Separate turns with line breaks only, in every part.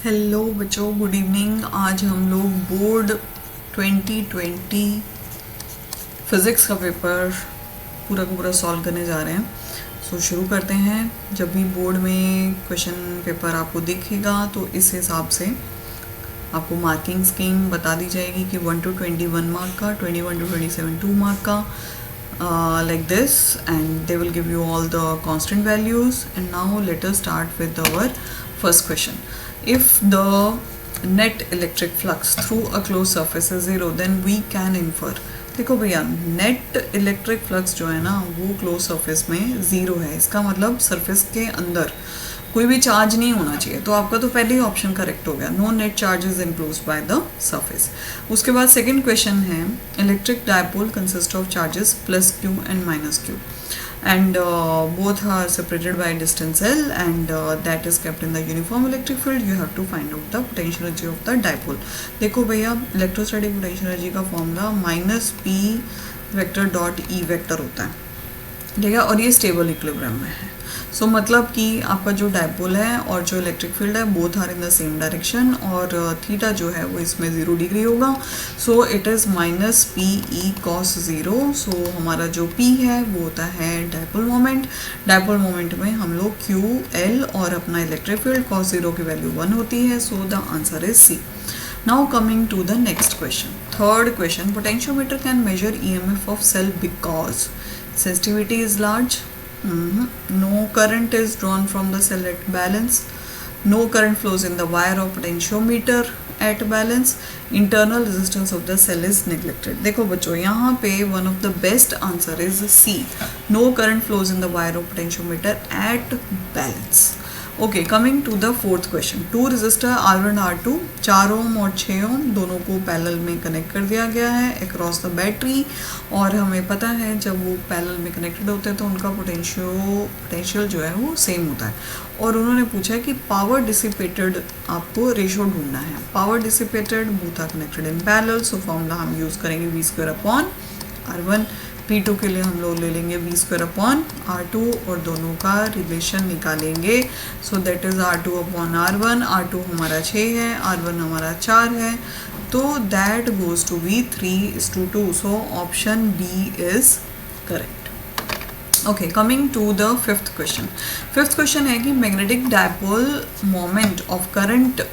Hello बच्चों, good evening. आज हम लोग बोर्ड 2020 फिज़िक्स का पेपर पूरा का पूरा सॉल्व करने जा रहे हैं। शुरू करते हैं। जब भी बोर्ड में क्वेश्चन पेपर आपको दिखेगा तो इस हिसाब से आपको मार्किंग स्कीम बता दी जाएगी कि 1 to 21 मार्क का, 21 to 27 2 मार्क का, like this, and they will give you all the constant values. And now let us start with our first question. If the net electric flux through a closed surface is 0, then we can infer. देखो भैया, net electric flux जो है ना वो close surface में zero है। इसका मतलब सरफेस के अंदर कोई भी चार्ज नहीं होना चाहिए। तो आपका तो पहले ही ऑप्शन करेक्ट हो गया, no net charge is enclosed by the surface. उसके बाद सेकंड क्वेश्चन है, electric dipole consist of charges plus Q and minus Q and both are separated by distance L, and that is kept in the uniform electric field. You have to find out the potential energy of the dipole. देखो भैया, electrostatic potential energy का formula minus P vector dot E vector होता है, ठीक है, और ये stable equilibrium में है। सो मतलब कि आपका जो डायपोल है और जो इलेक्ट्रिक फील्ड है both are in the same direction, और थीटा जो है वो इसमें 0 डिग्री होगा। So it is minus P E cos 0। So हमारा जो पी है वो होता है डायपोल मोमेंट। डायपोल मोमेंट में हम लोग क्यू एल और अपना इलेक्ट्रिक फील्ड कॉस 0 की वैल्यू 1 होती है। So the answer is C. Now coming to the next question. Third question, potentiometer can measure EMF of cell because sensitivity is large, no current is drawn from the cell at balance, no current flows in the wire of potentiometer at balance, internal resistance of the cell is neglected. देखो बच्चों, यहाँ पे one of the best answer is C, no current flows in the wire of potentiometer at balance. Okay, coming to the fourth question, two resistor R1 R2 4 ohm और 6 ओम दोनों को parallel में connect कर दिया गया है अक्रॉस द बैटरी। और हमें पता है जब वो पैरेलल में कनेक्टेड होते हैं तो उनका पोटेंशियल जो है वो सेम होता है। और उन्होंने पूछा है कि पावर डिसिपेटेड आपको रेशो ढूंढना है। Power dissipated both are connected in parallel, so formula हम यूज़ करेंगे V² अपॉन R1। P2 के लिए हम लोग ले लेंगे V² अपॉन R2 और दोनों का रिलेशन निकालेंगे। सो that is R2 upon R1। R2 हमारा 6 है, R1 हमारा 4 है, तो that goes to be 3:2। So option B is correct. Okay, coming to the fifth question. Fifth question है कि magnetic dipole moment of current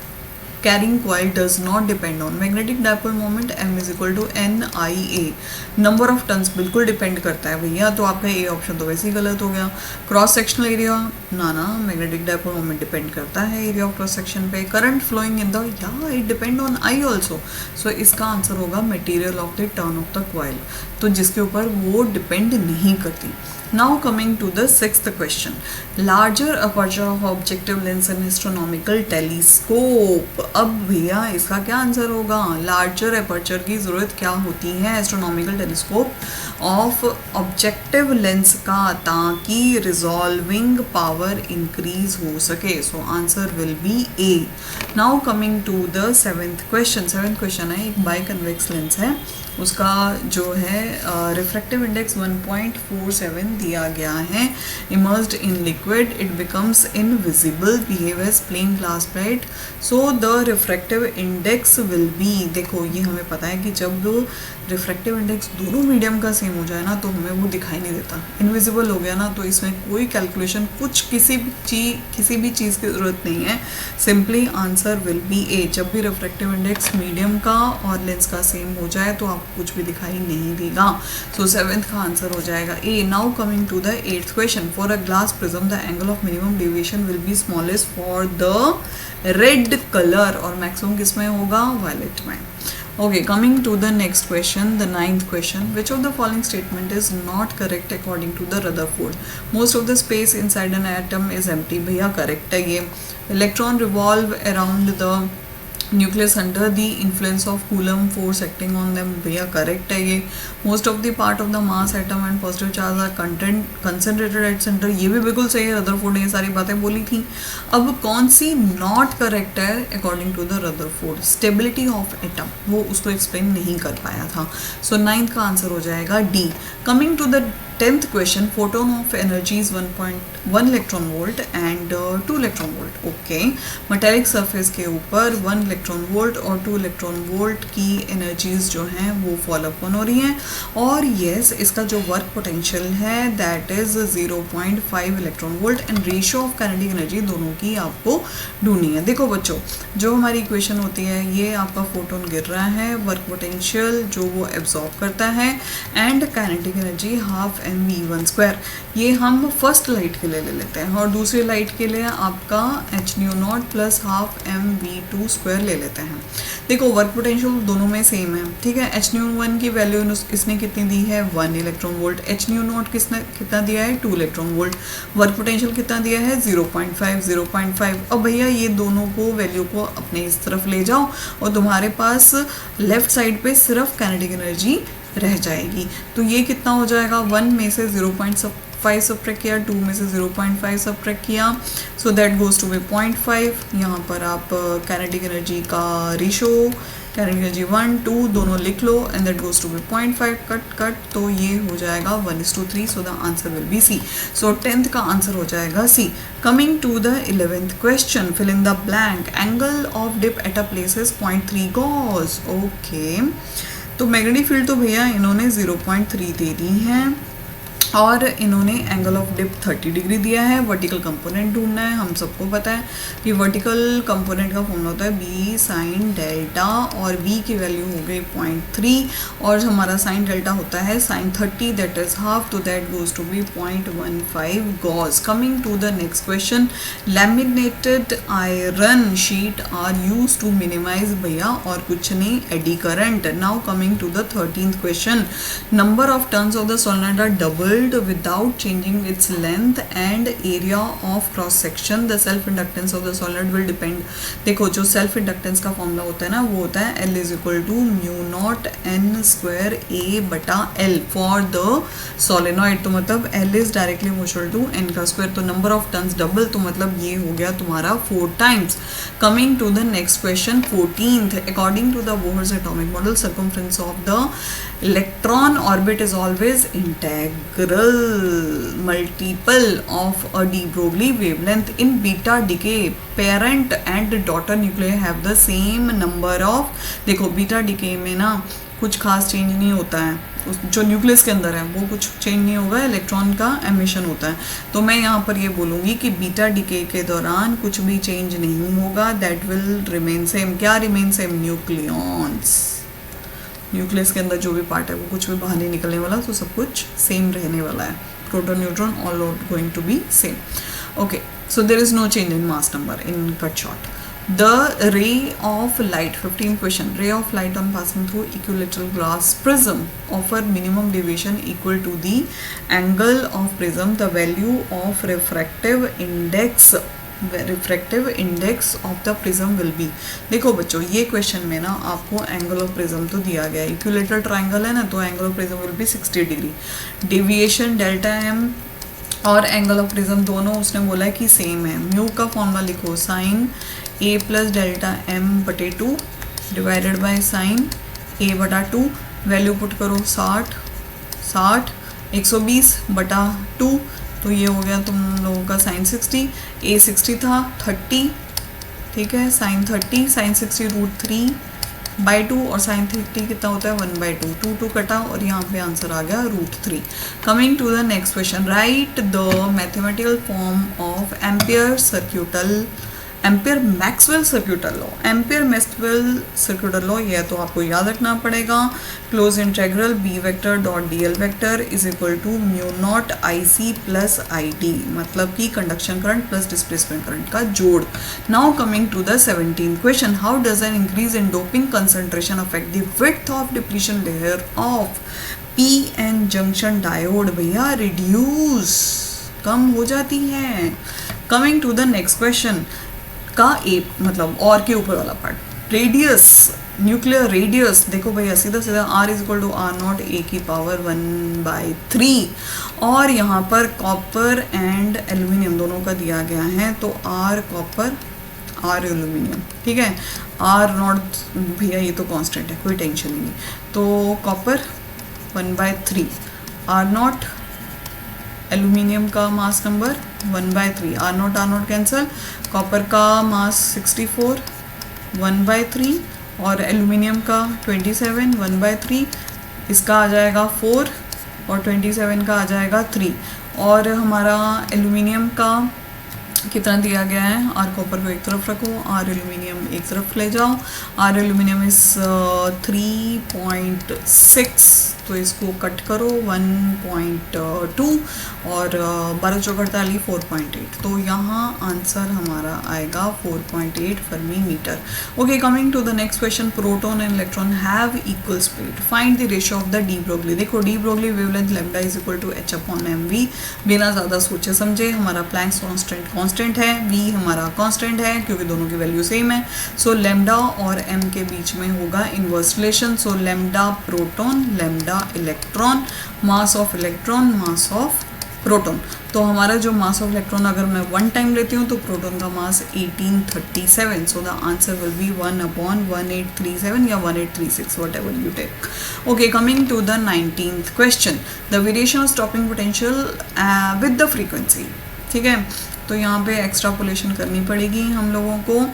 carrying coil does not depend on magnetic dipole moment M is equal to NIA। Number of turns बिल्कुल depend करता है भैया, तो आपका A option तो वैसे ही गलत हो गया। क्रॉस सेक्शनल एरिया ना मैग्नेटिक डायपोल मोमेंट डिपेंड करता है एरिया ऑफ क्रॉस सेक्शन पे। Current flowing in the it depend on I also. So इसका आंसर होगा material of the turn of the coil, तो जिसके ऊपर वो डिपेंड नहीं करती। Now coming to the sixth question, larger aperture of objective lens in astronomical telescope। अब भैया इसका क्या आंसर होगा? लार्जर अपर्चर की ज़रूरत क्या होती है astronomical telescope of objective lens का, ताकि रिजॉल्विंग पावर इंक्रीज हो सके। So answer will be A. Now coming to the seventh question. Seventh question है, एक बाई कन्वेक्स लेंस है, उसका जो है रिफ्रैक्टिव इंडेक्स 1.47 दिया गया है। Immersed in liquid it becomes invisible, behave as plane glass plate. So the refractive index will be, देखो ये हमें पता है कि जब रिफ्रैक्टिव इंडेक्स दोनों मीडियम का सेम हो जाए ना तो हमें वो दिखाई नहीं देता, इनविजिबल हो गया ना, तो इसमें कोई कैलकुलेशन कुछ किसी भी चीज़ की ज़रूरत नहीं है। सिंपली आंसर विल बी ए। जब भी रिफ्रैक्टिव इंडेक्स मीडियम का और लेंस का सेम हो जाए तो आपको कुछ भी दिखाई नहीं देगा। सो सेवेंथ का आंसर हो जाएगा A. Now coming to the eighth question, for a glass prism the angle of minimum deviation will be smallest for the red colour, और मैक्सिमम किस में होगा? वायलेट में। Okay, coming to the next question, the ninth question, which of the following statement is not correct according to the Rutherford? Most of the space inside an atom is empty. भैया correct है ये। Electron revolve around the nucleus under the influence of Coulomb force acting on them। भैया correct है ये। Most of the part of the mass atom and positive charge are concentrated at centre, ये भी बिल्कुल सही है, रदरफोर्ड ने ये सारी बातें बोली थी। अब कौन सी नॉट करेक्ट है according to the Rutherford? Stability of atom, वो उसको एक्सप्लेन नहीं कर पाया था। सो नाइन्थ का आंसर हो जाएगा D. Coming to the 10th question, photon of energy is 1.1 electron volt and 2 electron volt. Okay, metallic surface के ऊपर 1 इलेक्ट्रॉन वोल्ट और 2 इलेक्ट्रॉन वोल्ट की एनर्जीज जो हैं वो फॉल अपन हो रही हैं. और येस, इसका जो वर्क पोटेंशियल है that is 0.5 electron volt and ratio of kinetic energy दोनों की आपको ढूंढनी है. देखो बच्चों, जो हमारी इक्वेशन होती है, ये आपका फोटोन गिर रहा है, वर्क पोटेंशियल जो वो एब्जॉर्ब करता है and kinetic energy half mv1 ये हम फर्स्ट लाइट के लिए ले लेते हैं और दूसरी लाइट के लिए आपका h0 प्लस हाफ mv2 ले लेते हैं. देखो वर्क पोटेंशियल दोनों में सेम है, ठीक है. h0 की वैल्यू इसने कितनी दी है 1 इलेक्ट्रॉन वोल्ट, h0 किसने कितना दिया है 2 इलेक्ट्रॉन वोल्ट, वर्क पोटेंशियल कितना दिया है 0.5. अब भैया ये दोनों को वैल्यू को अपने इस तरफ ले जाओ और तुम्हारे पास लेफ्ट साइड पे सिर्फ काइनेटिक एनर्जी रह जाएगी. तो ये कितना हो जाएगा, 1 में से 0.5 सब्ट्रैक्ट किया, 2 में से 0.5 सब्ट्रैक्ट किया, so that goes to be 0.5. यहाँ पर आप काइनेटिक एनर्जी का रेशियो, काइनेटिक एनर्जी 1 2 दोनों लिख लो and that goes to be 0.5. Cut तो ये हो जाएगा 1:3. So the answer will be C. So 10th का आंसर हो जाएगा C. Coming to the 11th question, fill in the blank. Angle of dip at a place is 0.3 gauss. Okay, तो magnetic field तो भैया इन्होंने 0.3 दे दी है और इन्होंने एंगल ऑफ डिप 30 डिग्री दिया है. वर्टिकल कंपोनेंट ढूंढना है. हम सबको पता है कि वर्टिकल कंपोनेंट का फॉर्मूला होता है बी साइन डेल्टा और बी की वैल्यू हो गई 0.3 और हमारा साइन डेल्टा होता है साइन 30 दैट इज हाफ, तो that goes to be 0.15 gauss. Coming to the next question, laminated iron sheet are use to minimise भैया और कुछ नहीं eddy current. Now coming to the 13th question, number of turns of the solenoid are double without changing its length and area of cross section. The self inductance of the solenoid will depend. देखो जो self inductance का formula होता है ना वो होता है L is equal to μ0 n square A बटा L for the solenoid. तो मतलब L is directly proportional to n का स्क्वायर. तो नंबर ऑफ टर्न्स डबल, तो मतलब ये हो गया तुम्हारा 4 times. Coming to the next question, 14th, according to the Bohr's atomic model, circumference of the electron orbit is always integral multiple of a de Broglie wavelength. In beta decay, parent and daughter nuclei have the same number of. देखो beta decay में ना कुछ खास change नहीं होता है, जो nucleus के अंदर है वो कुछ चेंज नहीं होगा, इलेक्ट्रॉन का एमिशन होता है. तो मैं यहाँ पर ये बोलूँगी कि बीटा डिके के दौरान कुछ भी चेंज नहीं होगा, दैट विल रिमेन सेम. क्या रिमेन सेम? न्यूक्लियॉन्स. न्यूक्लियस के अंदर जो भी पार्ट है वो कुछ भी बाहर नहीं निकलने वाला, तो सब कुछ सेम रहने वाला है. Proton neutron all are going to be same. Okay, so there is no change in mass number in cut short. The ray of light, 15th question, ray of light on passing through equilateral glass prism offer minimum deviation equal to the angle of prism. The value of refractive index of the prism will be. देखो बच्चों, ये question में ना आपको angle of prism तो दिया गया है, इक्विलेटरल ट्राइंगल है ना, तो angle of prism will be 60 degree. Deviation delta M और एंगल ऑफ प्रिज्म दोनों उसने बोला है कि सेम है. म्यू का फॉर्मूला लिखो साइन ए प्लस डेल्टा एम बटे 2 डिवाइडेड बाय साइन ए बटा 2. वैल्यू पुट करो 60 120 बटा 2, तो ये हो गया तुम लोगों का साइन 60. ए 60 था 30, ठीक है, साइन 30 साइन 60 √3/2 और साइन 30 कितना होता है 1/2. 2 कटा और यहाँ पे आंसर आ गया √3. Coming to the next question, write the mathematical form of Ampere Maxwell circuital law. Ampere Maxwell circuital law ये तो आपको याद रखना पड़ेगा. Close integral B vector dot dl vector is equal to μ0 IC plus ID, मतलब कि conduction current plus displacement current का जोड़. Now coming to the 17th question, how does an increase in doping concentration affect the width of depletion layer of PN junction diode. भैया reduce, कम हो जाती है. Coming to the next question का ए मतलब और के ऊपर वाला पार्ट, रेडियस, न्यूक्लियर रेडियस. देखो भैया सीधा R is equal to R0 A की पावर 1/3 और यहाँ पर कॉपर एंड एल्यूमिनियम दोनों का दिया गया है, तो R कॉपर R एल्यूमिनियम, ठीक है. R0 भैया ये तो कांस्टेंट है, कोई टेंशन ही नहीं. तो कॉपर 1/3, R0 एल्यूमिनियम का mass number 1/3, R not cancel, copper का मास 64 1/3 और एल्यूमिनियम का 27 1/3, इसका आ जाएगा 4 और 27 का आ जाएगा 3। और हमारा एल्यूमिनियम का कितना दिया गया है, आर कॉपर को एक तरफ रखो, आर एल्यूमिनियम एक तरफ ले जाओ, आर एल्यूमिनियम इस 3.6, तो इसको कट करो 1.2 और 12 चौक 48 4.8, तो यहाँ आंसर हमारा आएगा 4.8 fermi metre. Okay, coming to the next question, proton and electron have equal speed, find the ratio of the de Broglie. देखो de Broglie wavelength lambda is equal to h/mv। बिना ज़्यादा सोचे समझे हमारा प्लैंक्स कांस्टेंट है, v हमारा constant है क्योंकि दोनों की वैल्यू सेम है, सो लैम्डा और m के बीच में होगा inverse relation, so lambda proton lambda electron, mass of electron mass of proton. तो हमारा जो मास ऑफ इलेक्ट्रॉन अगर मैं 1 टाइम लेती हूँ तो प्रोटॉन का mass 1837, so the answer will be 1/1837 या 1836, whatever you take. Okay, coming to the 19th question, the variation of stopping potential with the frequency. ठीक है, तो यहाँ पे एक्सट्रापोलेशन करनी पड़ेगी हम लोगों को।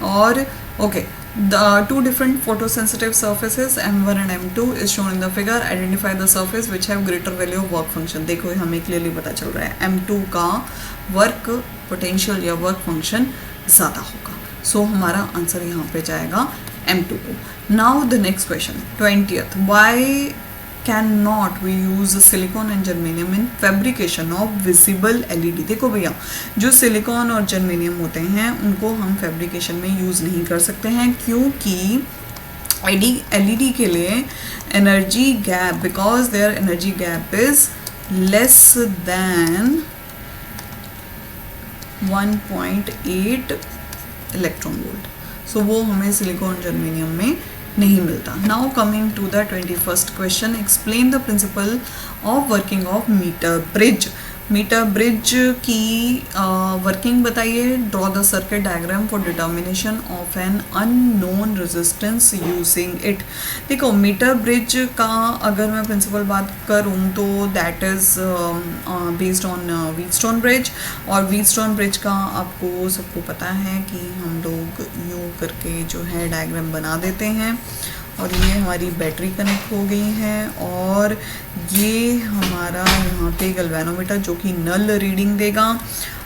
और okay, the two different photosensitive surfaces M1 and M2 is shown in the figure, identify the surface which have greater value of work function। देखो हमें क्लियरली पता चल रहा है M2 का वर्क पोटेंशियल या वर्क फंक्शन ज़्यादा होगा, सो हमारा आंसर यहाँ पे जाएगा M2 को। Now the next question 20th, why cannot we use silicon and germanium in fabrication of visible LED। देखो भैया, जो सिलिकॉन और जर्मेनियम होते हैं उनको हम फैब्रिकेशन में यूज़ नहीं कर सकते हैं क्योंकि LED के लिए energy gap, because their energy gap is less than 1.8 electron volt, so वो हमें सिलिकॉन जर्मेनियम में नहीं मिलता। Now coming to the 21st question, explain the principle of working of metre bridge. Metre bridge की working बताइए, draw the circuit diagram for determination of an unknown resistance using it. देखो metre bridge का अगर मैं principle बात करूँ तो that is based on Wheatstone bridge, और व्हीटस्टोन ब्रिज का आपको सबको पता है कि हम लोग यूँ करके जो है डायग्राम बना देते हैं, और ये हमारी बैटरी कनेक्ट हो गई है, और ये हमारा यहाँ पे गैल्वेनोमीटर जो कि नल रीडिंग देगा,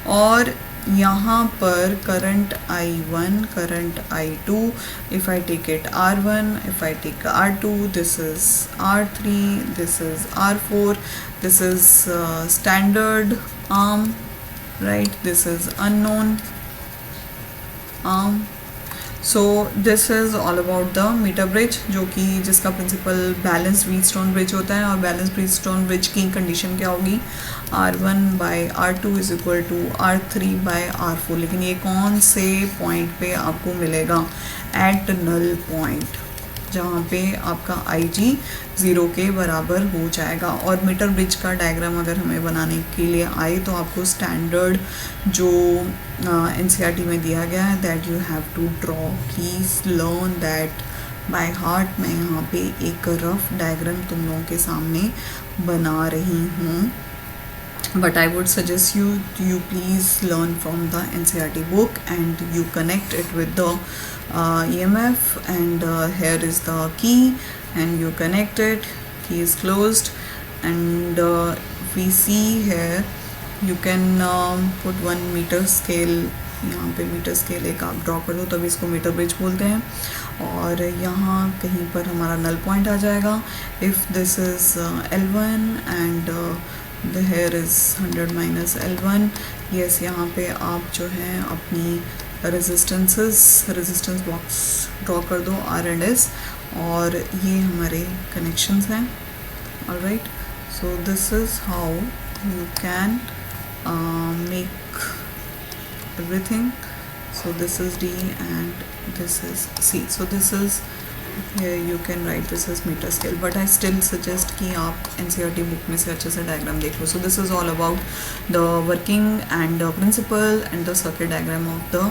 और यहाँ पर current I1, current I2, if I take it R1, if I take R2, this is R3, this is R4, this is standard arm, right, this is unknown arm. So this is all about the meter bridge, जो कि जिसका principal balance Wheatstone bridge होता है, और balance Wheatstone bridge की condition क्या होगी, R1/R2 is equal to R3/R4। लेकिन ये कौन से पॉइंट पे आपको मिलेगा, एट नल पॉइंट, जहाँ पे आपका IG 0 के बराबर हो जाएगा। और मीटर ब्रिज का डायग्राम अगर हमें बनाने के लिए आए तो आपको स्टैंडर्ड जो NCERT में दिया गया है that you have to draw, please learn that by heart. मैं यहाँ पे एक रफ डायग्राम तुम लोगों के सामने बना रही हूँ, but I would suggest you please learn from the NCERT book and you connect it with the EMF, and here is the key and you connect it, key is closed, and we see here you can put 1 meter scale, यहाँ पे metre scale एक आप draw कर दो तभी इसको metre bridge बोलते हैं, और यहाँ कहीं पर हमारा नल पॉइंट आ जाएगा। If this is L1 and the here is 100 minus L1, yes, यहाँ पे आप जो है अपनी रेजिस्टेंस बॉक्स ड्रॉ कर दो R and S, और ये हमारे कनेक्शंस हैं। Alright, so this is how you can make everything. So this is D and this is C. So this is, here you can write this as meter scale, but I still suggest कि आप NCERT book में से अच्छे से diagram देख लो। So this is all about the working and the principle and the circuit diagram of the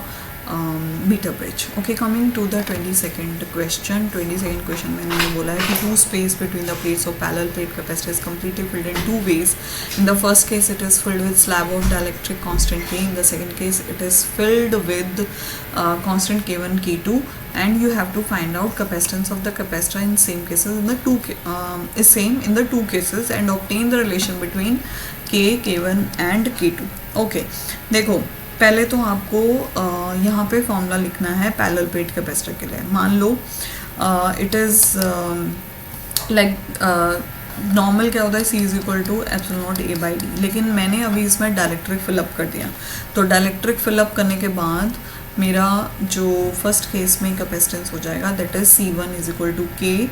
beta bridge. Okay, coming to the 22nd question. 22nd question में मैंने बोला है कि two space between the plates of parallel plate capacitor is completely filled in two ways. In the first case it is filled with slab of dielectric constant K. In the second case it is filled with constant K1 K2, and you have to find out capacitance of the capacitor in same cases in the is same in the two cases and obtain the relation between K, K1 and K2. Okay, देखो पहले तो आपको यहाँ पे formula लिखना है parallel plate capacitor के लिए. मान लो इट इज़ लाइक नॉर्मल क्या होता है, C is equal to epsilon naught A by D, लेकिन मैंने अभी इसमें डायलेक्ट्रिक फिलअप कर दिया. तो डायलेक्ट्रिक फिलअप करने के बाद मेरा जो फर्स्ट केस में कैपेसिटेंस हो जाएगा that is C1 is equal to K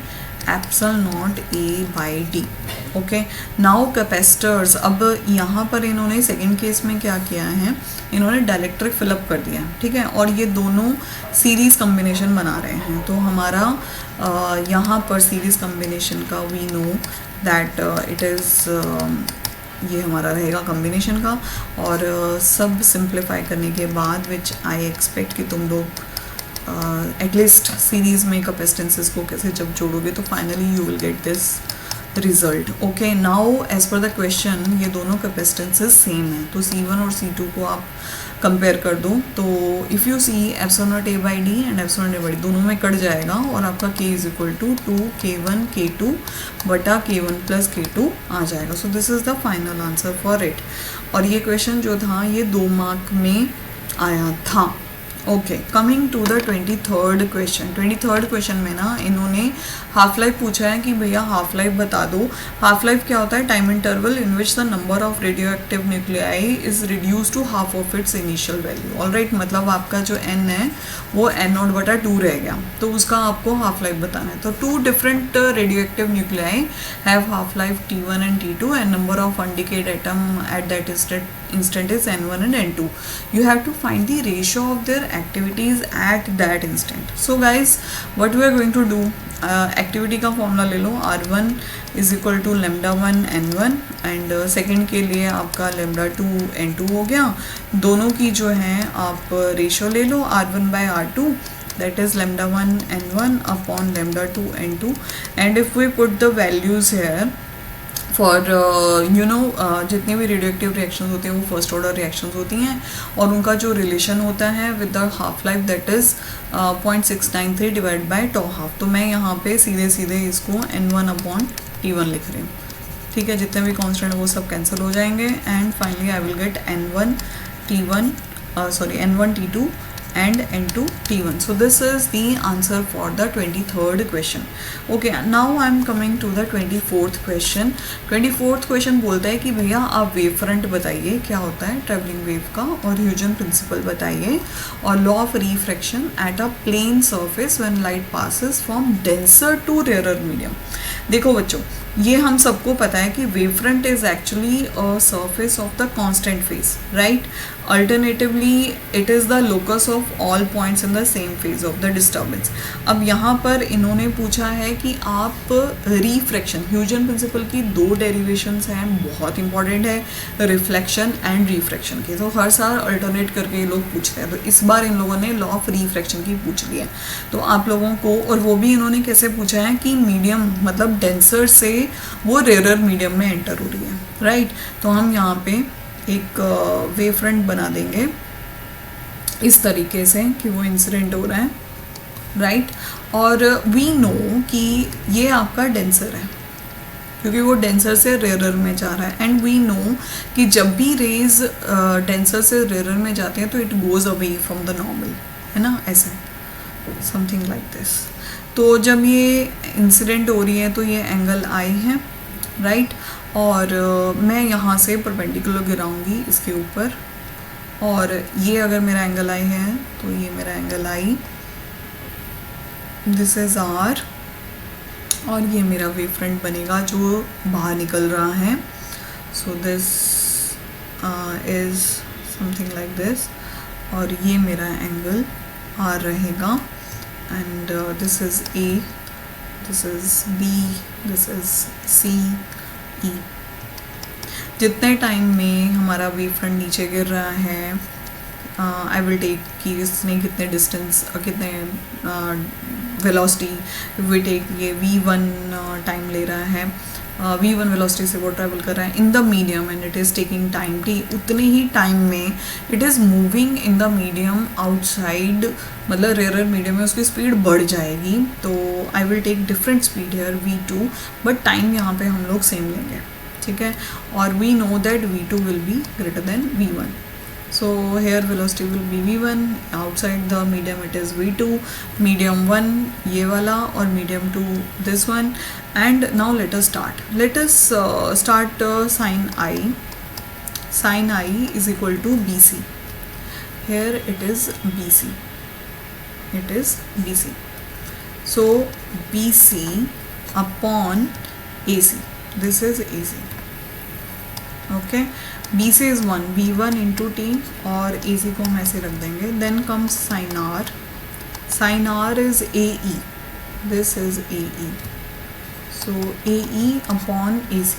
epsilon naught A by D. Okay, now capacitors, अब यहाँ पर इन्होंने सेकेंड केस में क्या किया है, इन्होंने डायलेक्ट्रिक फिलअप कर दिया, ठीक है, और ये दोनों सीरीज़ कम्बिनेशन बना रहे हैं. तो हमारा यहाँ पर सीरीज़ कम्बिनेशन का we know that it is ये हमारा रहेगा कम्बिनेशन का. और सब सिंप्लीफाई करने के बाद विच आई एक्सपेक्ट कि तुम लोग एटलीस्ट सीरीज़ में कैपेसिटेंसेस को कैसे जब जोड़ोगे तो finally you will get this result. Okay, now as per the question ये दोनों कैपेसिटेंसेस सेम हैं, तो C1 और C2 को आप कंपेयर कर दो. तो if you see epsilon naught A by D and epsilon naught A by D दोनों में कट जाएगा और आपका K is equal to 2K1 K2 बटा K1 प्लस K2 आ जाएगा. सो this is the final answer for it. और ये question जो था ये 2 मार्क में आया था. Okay, coming to the 23rd question. 23rd question में ना इन्होंने हाफ लाइफ पूछा है कि भैया हाफ लाइफ बता दो. हाफ लाइफ क्या होता है, time interval in which the number of radioactive nuclei is reduce to half of its initial value. Alright, मतलब आपका जो n है वो n0 बटा 2 रह गया, तो उसका आपको हाफ लाइफ बताना है. तो 2 different radio active nuclei have half life T1 and T2 and number of undecayed atom at that instant is n1 and n2. You have to find the ratio of their activities at that instant. So guys, what we are going to do, activity का formula ले लो. R1 is equal to lambda 1 N1 and second के लिए आपका lambda 2 N2 हो गया. दोनों की जो है आप रेशो ले लो R1 by R2, that is lambda 1 N1 upon lambda 2 N2. And if we put the values here for जितनी भी रेडियोएक्टिव रिएक्शंस होती हैं वो फर्स्ट ऑर्डर रिएक्शंस होती हैं और उनका जो रिलेशन होता है with the half life that is 0.693 divide by tau half. तो मैं यहाँ पे सीधे सीधे इसको N1 अपॉन T1 लिख रही हूँ, ठीक है. जितने भी कॉन्स्टेंट वो सब कैंसिल हो जाएंगे and finally I will get N1 T2 and N2 T1. So this is the answer for the 23rd question. Okay, now I am coming to the 24th question. 24th question बोलता है कि भैया आप wave front बताइए क्या होता है travelling wave का, और ह्यूजन प्रिंसिपल बताइए, और law of refraction at a plane surface when light passes from denser to rarer medium. देखो बच्चों, ये हम सबको पता है कि wave front is actually a surface of the constant phase, right. Alternatively it is the locus of all points in the same phase of the disturbance. अब यहाँ पर इन्होंने पूछा है कि आप रिफ्रैक्शन, ह्यूजन प्रिंसिपल की 2 डेरिवेशंस हैं, बहुत इंपॉर्टेंट है, रिफ्लेक्शन एंड रिफ्रैक्शन की. तो हर साल अल्टरनेट करके ये लोग पूछते हैं, तो इस बार इन लोगों ने लॉ ऑफ रिफ्रैक्शन की पूछ ली है. तो आप लोगों को, और वो भी इन्होंने कैसे पूछा है कि मीडियम मतलब डेंसर से वो रेयरर मीडियम में एंटर हो रही है, राइट. तो हम यहाँ पे एक वेव फ्रंट बना देंगे इस तरीके से कि वो इंसिडेंट हो रहा है, राइट. और वी नो कि ये आपका डेंसर है क्योंकि वो डेंसर से रेयरर में जा रहा है. एंड वी नो कि जब भी रेज डेंसर से रेयरर में जाते हैं तो it goes away from the normal, है ना, ऐसे समथिंग लाइक दिस. तो जब ये इंसिडेंट हो रही है तो ये एंगल आई है, राइट. और मैं यहाँ से परपेंडिकुलर गिराऊंगी इसके ऊपर, और ये अगर मेरा एंगल आई है तो ये मेरा angle I, this is R, और ये मेरा वेव फ्रंट बनेगा जो बाहर निकल रहा है. So this is something like this, और ये मेरा एंगल आर रहेगा. And this is A, this is B, this is C, E. जितने टाइम में हमारा वेव फ्रंट नीचे गिर रहा है आई विल टेक कि इसने कितने डिस्टेंस कितने वेलोसिटी वी टेक ये v1 टाइम ले रहा है, v1 वेलोसिटी से वो ट्रैवल कर रहा है in the medium and it is taking time t, उतने ही टाइम में it is moving in the medium outside, मतलब रेयर मीडियम में उसकी स्पीड बढ़ जाएगी। तो I will take different speed here v2, but time यहाँ पे हम लोग सेम लेंगे, ठीक है। और we know that v2 will be greater than v1, so here velocity will be v1, outside the medium it is v2, medium 1 ये वाला और medium 2 this one। and now let us start sin I is equal to bc, here it is bc, so bc upon ac, this is ac, okay। b से is 1, b1 into T और ac को हम ऐसे रख देंगे। Then comes sine r is ae, this is ae, so ae upon ac,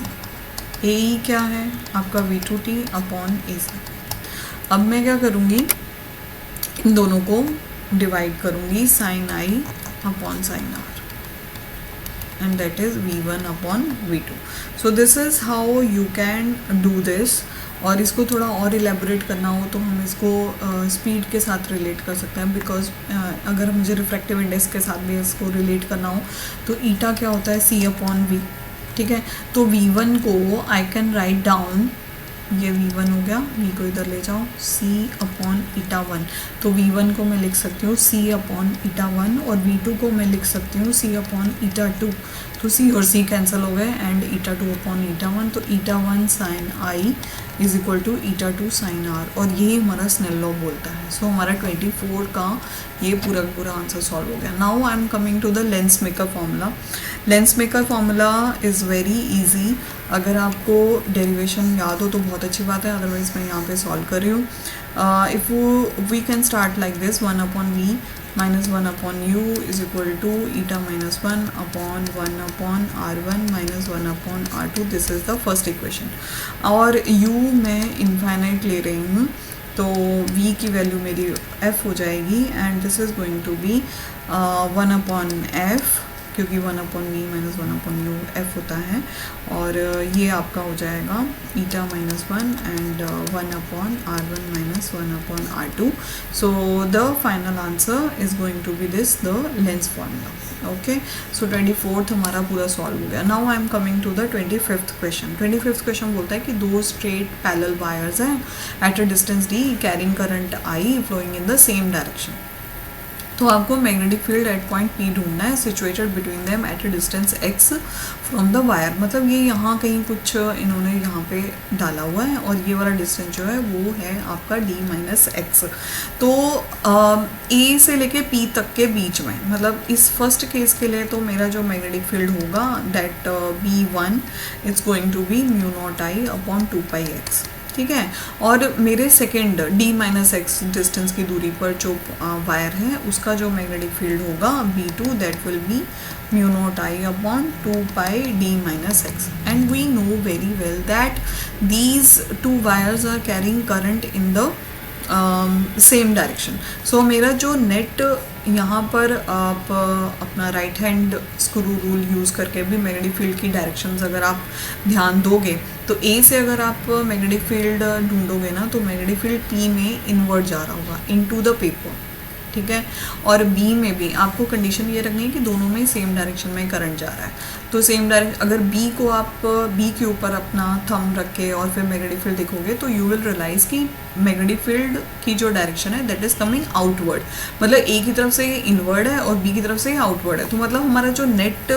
ae क्या है आपका v2t अपॉन ac। अब मैं क्या करूँगी, इन दोनों को डिवाइड करूँगी, sine i upon sine r, and that is v1 upon v2, so this is how you can do this। और इसको थोड़ा और इलेबोरेट करना हो तो हम इसको स्पीड के साथ रिलेट कर सकते हैं, बिकॉज अगर मुझे रिफ्रैक्टिव इंडेक्स के साथ भी इसको रिलेट करना हो तो ईटा क्या होता है c अपॉन v, ठीक है। तो v1 को आई कैन राइट डाउन, ये v1 हो गया, v को इधर ले जाओ, c अपॉन ईटा 1, तो v1 को मैं लिख सकती हूँ c अपॉन ईटा 1 और v2 को मैं लिख सकती हूँ c अपॉन ईटा 2, तो c और c कैंसिल हो गए एंड ईटा 2 अपॉन ईटा 1, तो eta 1 sine i is equal to eta 2 sine r, और यही हमारा स्नेल लॉ बोलता है। सो हमारा 24 का ये पूरा पूरा आंसर सॉल्व हो गया। Now I am coming to the lens maker formula. Lens maker formula is very easy, अगर आपको डेरिवेशन याद हो तो बहुत अच्छी बात है, अदरवाइज मैं यहाँ पे सॉल्व कर रही हूँ। If we can start like this, 1 upon v minus 1 upon u is equal to eta minus 1 upon 1 upon r1 minus 1 upon r2, this is the first equation. और u मैं इनफाइनाइट ले रही हूँ, तो v की वैल्यू मेरी f हो जाएगी and this is going to be 1 upon f, क्योंकि 1 upon V minus 1 upon U F होता है, और ये आपका हो जाएगा eta minus 1 and 1 upon r1 minus 1 upon r2। So the final answer is going to be this, the lens formula. Okay, so 24th हमारा पूरा सॉल्व हो गया। Now I am coming to the 25th question. 25th question बोलता है कि दो straight parallel wires हैं at a distance d carrying current I flowing in the same direction. तो आपको magnetic field at point P ढूंढना है, situated between them at a distance x from the wire. मतलब ये यहाँ कहीं कुछ इन्होंने यहाँ पे डाला हुआ है और ये वाला डिस्टेंस जो है वो है आपका d माइनस एक्स। तो A से लेके P तक के बीच में, मतलब इस फर्स्ट केस के लिए तो मेरा जो मैग्नेटिक फील्ड होगा that B1 it's going to be mu naught I upon 2πx, ठीक है। और मेरे second d minus X distance की दूरी पर जो वायर है उसका जो मैग्नेटिक फील्ड होगा B2 that will be mu naught I upon 2πd minus x. And we know very well that these two wires are carrying current in the same direction. So मेरा जो net यहाँ पर आप अपना right hand screw rule use करके भी magnetic field की directions अगर आप ध्यान दोगे तो A से अगर आप मैग्नेटिक फील्ड ढूंढोगे ना तो मैग्नेटिक फील्ड P में इनवर्ट जा रहा होगा इनटू द पेपर, ठीक है। और B में भी आपको कंडीशन ये रखनी है कि दोनों में सेम डायरेक्शन में करंट जा रहा है। तो सेम डायरेक्शन, अगर B को आप B के ऊपर अपना थंब रख के और फिर मैग्नेटिक फील्ड देखोगे तो यू विल रियलाइज़ कि मैग्नेटिक फील्ड की जो डायरेक्शन है दैट इज़ कमिंग आउटवर्ड। मतलब A की तरफ से ये इनवर्ड है और B की तरफ से ये आउटवर्ड है। तो मतलब हमारा जो नेट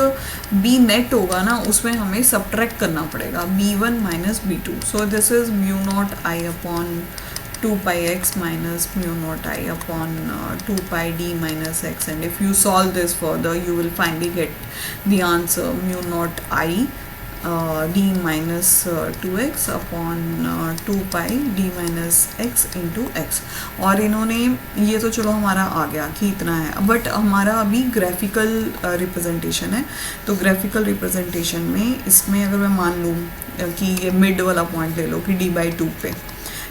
B नेट होगा ना उसमें हमें सब्ट्रैक्ट करना पड़ेगा B1 minus B2। So this is mu naught I upon 2πx minus mu naught I upon 2πd minus x, and if you solve this further you will finally get the answer mu naught I d minus 2x upon 2πd minus x into x। और इन्होंने ये तो चलो हमारा आ गया कि इतना है, बट हमारा अभी ग्राफिकल रिप्रेजेंटेशन है। तो ग्राफिकल रिप्रेजेंटेशन में इसमें अगर मैं मान लूँ कि ये मिड वाला पॉइंट ले लो कि d/2 पे,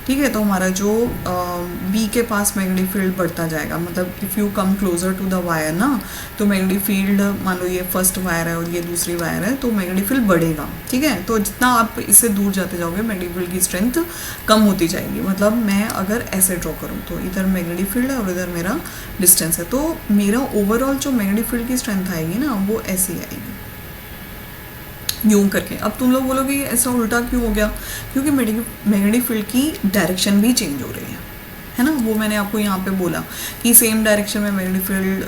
ठीक है। तो हमारा जो बी के पास मैग्नेटिक फील्ड बढ़ता जाएगा, मतलब if you come closer to the wire ना, तो मैग्नेटिक फील्ड, मान लो ये फर्स्ट वायर है और ये दूसरी वायर है, तो मैग्नेटिक फील्ड बढ़ेगा। ठीक है। तो जितना आप इससे दूर जाते जाओगे मैग्नेटिक फील्ड की स्ट्रेंथ कम होती जाएगी। मतलब मैं अगर ऐसे ड्रॉ करूँ तो इधर मैग्नेटिक फील्ड है और इधर मेरा डिस्टेंस है, तो मेरा ओवरऑल जो मैग्नेटिक फील्ड की स्ट्रेंथ आएगी ना, वो ऐसी आएगी, यूं करके। अब तुम लोग बोलोगे ऐसा उल्टा क्यों हो गया? क्योंकि मैग्नेटिक फील्ड की डायरेक्शन भी चेंज हो रही है ना। वो मैंने आपको यहाँ पे बोला कि सेम डायरेक्शन में मैग्नेटिक फील्ड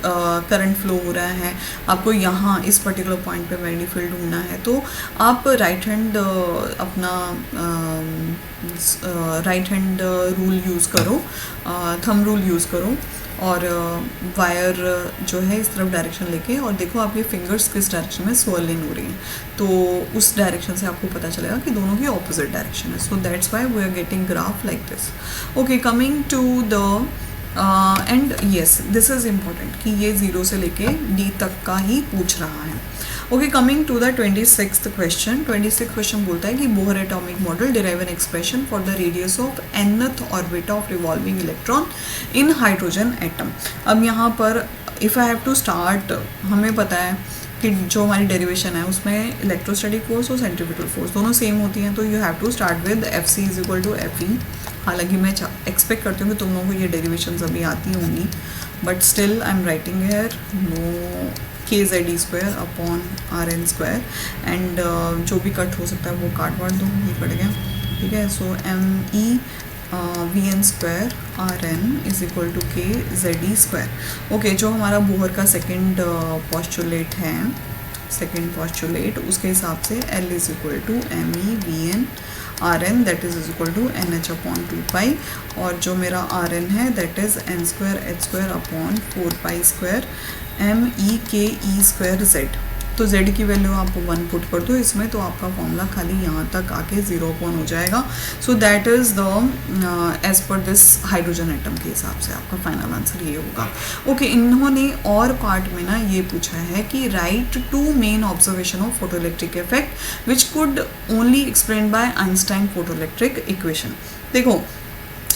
करंट फ्लो हो रहा है। आपको यहाँ इस पर्टिकुलर पॉइंट पे मैग्नेटिक फील्ड ढूंढना है, तो आप राइट हैंड अपना राइट हैंड रूल यूज़ करो, थंब रूल यूज़ करो, और वायर जो है इस तरफ डायरेक्शन लेके, और देखो आपकी फिंगर्स किस डायरेक्शन में स्वर्लिंग हो रही हैं, तो उस डायरेक्शन से आपको पता चलेगा कि दोनों की ऑपोजिट डायरेक्शन है। So that's why we are getting graph like this. Okay, coming to the end yes, this is important कि ये 0 से लेके D तक का ही पूछ रहा है। Okay, coming to the 26th question. 26th question बोलता है कि Bohr atomic model derive an expression for the radius of nth orbit of revolving electron in hydrogen atom. अब यहाँ पर if I have to start, हमें पता है कि जो हमारी डेरिवेशन है उसमें इलेक्ट्रोस्टैटिक फोर्स और सेंट्रीफ्यूगल फोर्स दोनों सेम होती हैं, तो you have to start with Fc is equal to Fe। हालांकि मैं एक्सपेक्ट करती हूँ कि तुम लोगों को ये डेरिवेशंस अभी आती होंगी, but still I am writing here no KZE square upon RN square, and जो भी कट हो सकता है वो काट वाट दो, ये कट गया। ठीक है। So ME VN square RN is equal to KZE square. Okay, जो हमारा बोहर का सेकेंड पॉस्टुलेट है, सेकेंड पॉस्टुलेट, उसके हिसाब से L is equal to ME VN RN that is equal to NH upon 2 और जो मेरा RN है that is N square H square upon 4 square MEKE square Z। तो Z की वैल्यू आप 1 पुट कर दो इसमें, तो आपका फॉर्मूला खाली यहाँ तक आके 0 अपॉन हो जाएगा। So that is the as per this hydrogen atom के हिसाब से आपका फाइनल आंसर ये होगा। ओके, इन्होंने और पार्ट में ना ये पूछा है कि right 2 main observation of photoelectric effect which could only explain by Einstein photoelectric equation. देखो,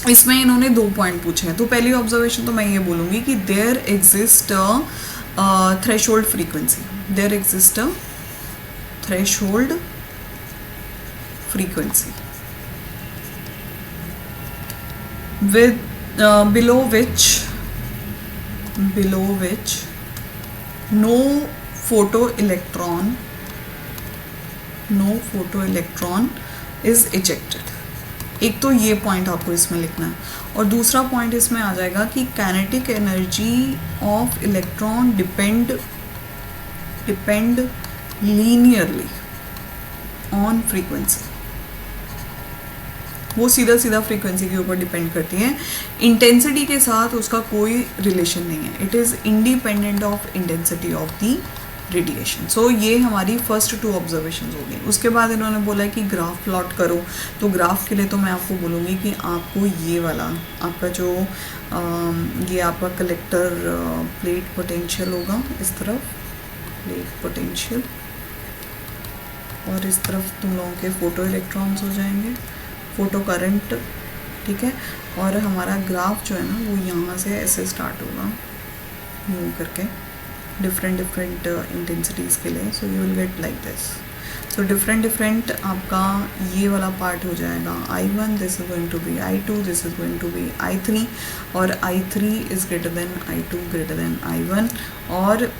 इसमें इन्होंने 2 पॉइंट पूछे हैं। तो पहली ऑब्जर्वेशन तो मैं ये बोलूँगी कि there exist threshold frequency, there exist threshold frequency with below which no photoelectron is ejected। एक तो ये पॉइंट आपको इसमें लिखना है, और दूसरा पॉइंट इसमें आ जाएगा कि kinetic energy of electron depend linearly on frequency. वो सीधा फ्रीक्वेंसी के ऊपर डिपेंड करती है, इंटेंसिटी के साथ उसका कोई रिलेशन नहीं है। It is independent of intensity of the radiation. So ये हमारी फर्स्ट 2 ऑब्जर्वेशंस हो गई। उसके बाद इन्होंने बोला है कि ग्राफ प्लॉट करो। तो ग्राफ के लिए तो मैं आपको बोलूँगी कि आपको ये वाला आपका जो ये आपका कलेक्टर प्लेट पोटेंशियल होगा, इस तरफ प्लेट पोटेंशियल, और इस तरफ तुम लोगों के फोटो इलेक्ट्रॉन्स हो जाएंगे, फोटो करंट। ठीक है। और हमारा ग्राफ जो है ना वो यहाँ से ऐसे स्टार्ट होगा, यूँ करके डिफरेंट इंटेंसिटीज़ के लिए। So you will get like this. So different आपका ये वाला पार्ट हो जाएगा I1, this is going to be I2, this is going to be I3, और I3 is greater than I2 greater than I1, और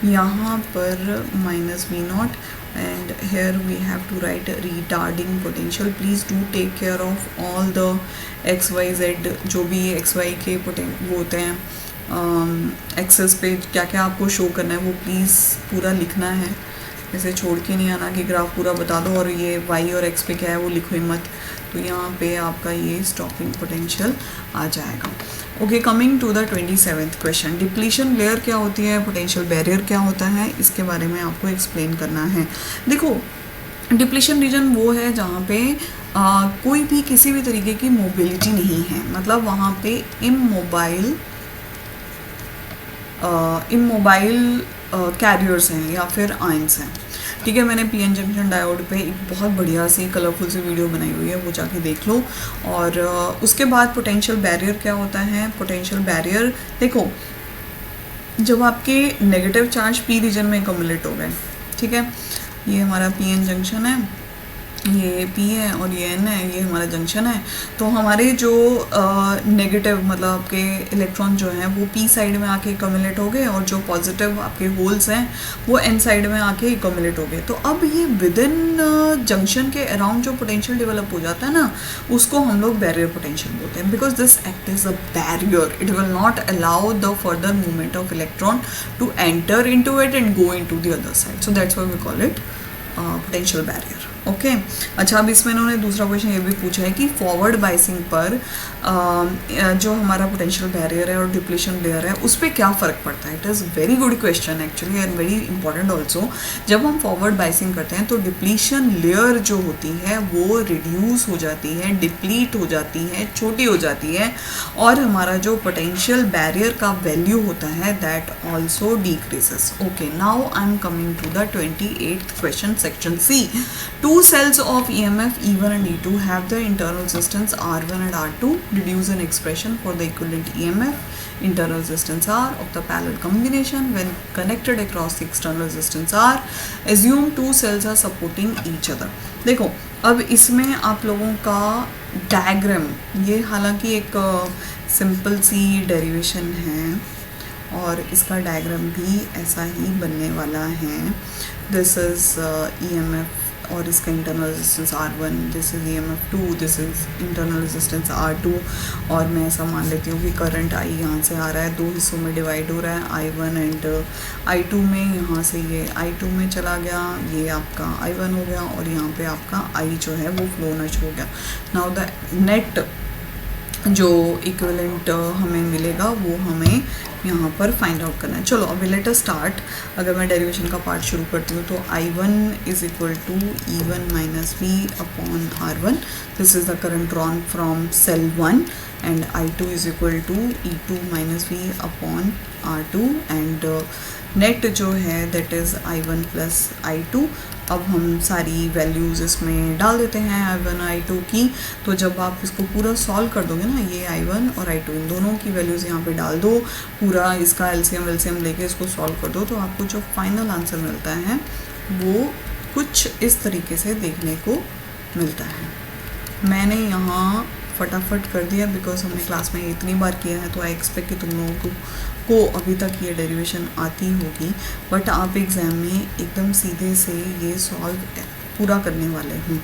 यहाँ पर -V0, and here we have to write retarding potential. Please do take care of all the XYZ, जो भी XY के वो होते हैं एक्सेस पे क्या क्या आपको शो करना है वो प्लीज़ पूरा लिखना है, ऐसे छोड़ के नहीं आना कि ग्राफ पूरा बता दो और ये Y और X पे क्या है वो लिखो ही मत। तो यहाँ पे आपका ये स्टॉपिंग पोटेंशियल आ जाएगा। Okay, coming to the 27th question. Depletion layer क्या होती है, पोटेंशियल बैरियर क्या होता है, इसके बारे में आपको एक्सप्लेन करना है। देखो, डिप्लीशन रीजन वो है जहाँ पे कोई भी किसी भी तरीके की मोबिलिटी नहीं है, मतलब वहाँ पे इमोबाइल कैरियर्स हैं या फिर आयंस हैं। ठीक है, मैंने पीएन जंक्शन डायोड पे एक बहुत बढ़िया सी कलरफुल सी वीडियो बनाई हुई है, वो जाके देख लो। और उसके बाद पोटेंशियल बैरियर क्या होता है। पोटेंशियल बैरियर देखो, जब आपके नेगेटिव चार्ज पी रीजन में एक्युमुलेट हो गए, ठीक है, ये हमारा पीएन जंक्शन है, ये पी है और ये एन है, ये हमारा जंक्शन है। तो हमारे जो नेगेटिव मतलब आपके इलेक्ट्रॉन जो हैं वो पी साइड में आके एक्युमुलेट हो गए, और जो पॉजिटिव आपके होल्स हैं वो एन साइड में आके एक्युमुलेट हो गए। तो अब ये विद इन जंक्शन के अराउंड जो पोटेंशियल डेवलप हो जाता है ना, उसको हम लोग बैरियर पोटेंशियल बोलते हैं, because this act is a barrier. It will not allow the further movement of electron to enter into it and go into the other side. So that's why we call it potential barrier. Okay, अच्छा, अब इसमें इन्होंने दूसरा question ये भी पूछा है कि फॉरवर्ड बाइसिंग पर जो हमारा पोटेंशियल बैरियर है और डिप्लीशन लेयर है उस पर क्या फ़र्क पड़ता है। It is very good question actually and very important also. जब हम फॉरवर्ड बाइसिंग करते हैं तो डिप्लीशन लेयर जो होती है वो रिड्यूस हो जाती है, डिप्लीट हो जाती है, छोटी हो जाती है, और हमारा जो पोटेंशियल बैरियर का वैल्यू होता है that also decreases. Okay, now I am coming to the 28th question, section C. Two cells of EMF E1 and E2 have the internal resistance R1 and R2. Deduce an expression for the equivalent EMF, internal resistance R of the parallel combination when connected across the external resistance R. Assume two cells are supporting each other. देखो, अब इसमें आप लोगों का diagram, ये हालांकि एक simple सी derivation है और इसका डायग्राम भी ऐसा ही बनने वाला है। दिस इज़ EMF और इसका internal resistance R1, this is EMF 2, this is internal resistance R2। और मैं ऐसा मान लेती हूँ कि करंट I यहाँ से आ रहा है, दो हिस्सों में डिवाइड हो रहा है, I1 एंड I2 में। यहाँ से ये I2 में चला गया, ये आपका I1 हो गया, और यहाँ पे आपका I जो है वो फ्लो होना शुरू हो गया। नाउ द नेट जो इक्विवेलेंट हमें मिलेगा वो हमें यहाँ पर फाइंड आउट करना है। चलो अभी लेट अस स्टार्ट। अगर मैं डेरिवेशन का पार्ट शुरू करती हूँ तो I1 is equal to E1 minus V upon R1। This is the current drawn from cell 1 and I2 is equal to E2 minus V upon R2 and net जो है that is I1 plus I2। अब हम सारी values इसमें डाल देते हैं I1 I2 की। तो जब आप इसको पूरा सॉल्व कर दोगे ना, ये I1 और I2 इन दोनों की वैल्यूज़ यहाँ पे डाल दो, पूरा इसका LCM लेके इसको सॉल्व कर दो, तो आपको जो फाइनल आंसर मिलता है वो कुछ इस तरीके से देखने को मिलता है। मैंने यहाँ फटाफट कर दिया बिकॉज हमने क्लास में इतनी बार किया है, तो आई एक्सपेक्ट कि तुम लोगों को अभी तक ये डेरिवेशन आती होगी, बट आप एग्ज़ाम में एकदम सीधे से ये सॉल्व पूरा करने वाले हूँ।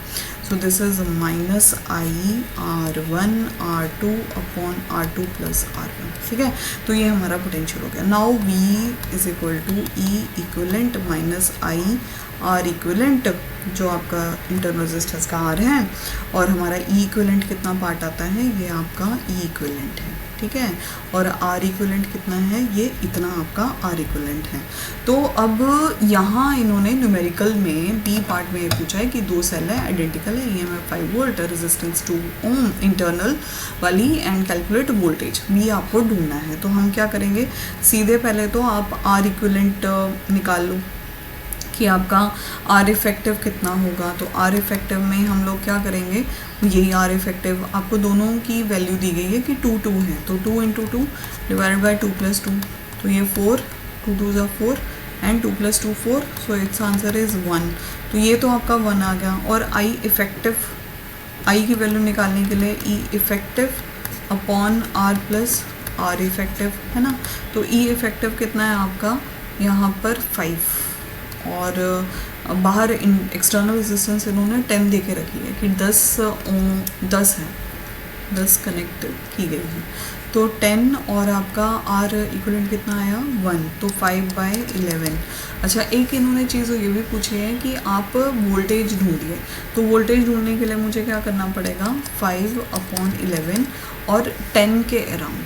So this is minus I R1 R2 upon R2 plus R1, ठीक है। तो ये हमारा पोटेंशियल हो गया। Now V is equal to E equivalent minus I R equivalent, जो आपका इंटरनल रेजिस्टेंस का R है, और हमारा E इक्विवेलेंट कितना पार्ट आता है, ये आपका E इक्विवेलेंट है, ठीक है। और R इक्विवेलेंट कितना है, ये इतना आपका R इक्विवेलेंट है। तो अब यहाँ इन्होंने न्यूमेरिकल में B पार्ट में ये पूछा है कि दो सेल है, आइडेंटिकल है, EMF 5 वोल्ट, रेजिस्टेंस 2 ओम इंटरनल वाली, एंड कैलकुलेट वोल्टेज। V आपको ढूंढना है। तो हम क्या करेंगे, सीधे पहले तो आप R इक्विवेलेंट निकाल लो कि आपका R इफेक्टिव कितना होगा। तो R इफेक्टिव में हम लोग क्या करेंगे, यही R इफेक्टिव आपको दोनों की वैल्यू दी गई है कि 2 2 है, तो 2 इंटू 2 डिवाइडेड बाई 2 प्लस 2, तो ये 4, 2 2 ज़ा 4 and 2 plus 2 4, so it's answer is 1। तो ये तो आपका 1 आ गया। और I इफेक्टिव, I की वैल्यू निकालने के लिए E effective upon R plus R effective, है ना। तो E इफेक्टिव कितना है आपका यहाँ पर 5, और बाहर एक्सटर्नल रेजिस्टेंस इन्होंने 10 दे के रखी है कि 10 है, 10 कनेक्ट की गई है। तो 10 और आपका R इक्विवेलेंट कितना आया 1, तो 5/11। अच्छा, एक इन्होंने चीज़ ये भी पूछी है कि आप वोल्टेज ढूंढिए। तो वोल्टेज ढूंढने के लिए मुझे क्या करना पड़ेगा, 5/11 और 10 के अराउंड,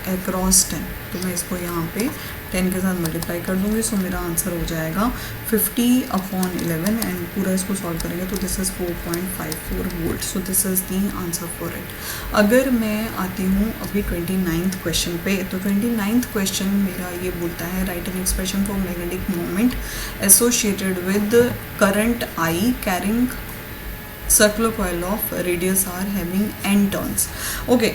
अक्रॉस 10, तो मैं इसको यहाँ पे 10 के साथ मल्टीप्लाई कर दूँगी, सो मेरा आंसर हो जाएगा 50/11 एंड पूरा इसको सॉल्व करेंगे तो this is 4.54 volt. So this is the answer for it. अगर मैं आती हूँ अभी 29th क्वेश्चन पे, तो 29th क्वेश्चन मेरा ये बोलता है write an expression for magnetic moment associated with current I carrying circular coil of radius R having n turns. Okay,